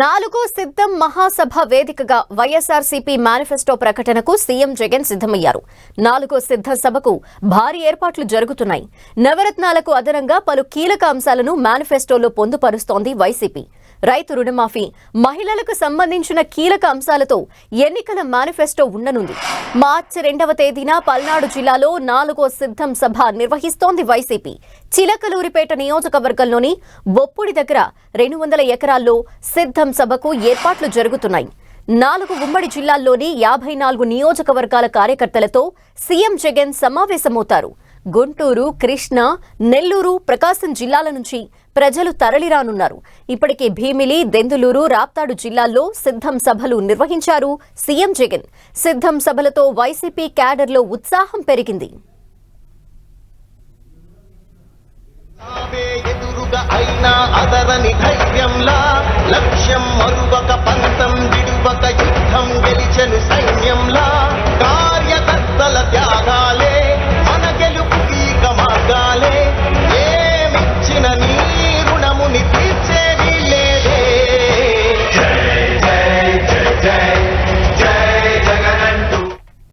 నాలుగో సిద్ధం మహాసభ వేదికగా వైఎస్ఆర్సీపీ మేనిఫెస్టో ప్రకటనకు సీఎం జగన్ సిద్ధమయ్యారు. నాలుగో సిద్ధ సభకు భారీ ఏర్పాట్లు జరుగుతున్నాయి. నవరత్నాలకు అదనంగా పలు కీలక అంశాలను మేనిఫెస్టోలో పొందుపరుస్తోంది వైసీపీ. రైతు రుణమాఫీ, మహిళలకు సంబంధించిన కీలక అంశాలతో ఎన్నికల మేనిఫెస్టో ఉండనుంది. మార్చి 2వ తేదీన పల్నాడు జిల్లాలో నాలుగో సిద్ధం సభ నిర్వహిస్తోంది వైసీపీ. చిలకలూరిపేట నియోజకవర్గంలోని బొప్పుడి దగ్గర 200 ఎకరాల్లో సిద్ధం సభకు ఏర్పాట్లు జరుగుతున్నాయి. 4 ఉమ్మడి జిల్లాల్లోని 54 నియోజకవర్గాల కార్యకర్తలతో సీఎం జగన్ సమావేశమవుతారు. గుంటూరు, కృష్ణా, నెల్లూరు, ప్రకాశం జిల్లాల నుంచి ప్రజలు తరలిరానున్నారు. ఇప్పటికే భీమిలి, దెందులూరు, రాప్తాడు జిల్లాల్లో సిద్ధం సభలు నిర్వహించారు సీఎం జగన్. సిద్ధం సభలతో వైసీపీ క్యాడర్లో ఉత్సాహం పెరిగింది. అయినా అదరని ధైర్యంలా లక్ష్యం మరువక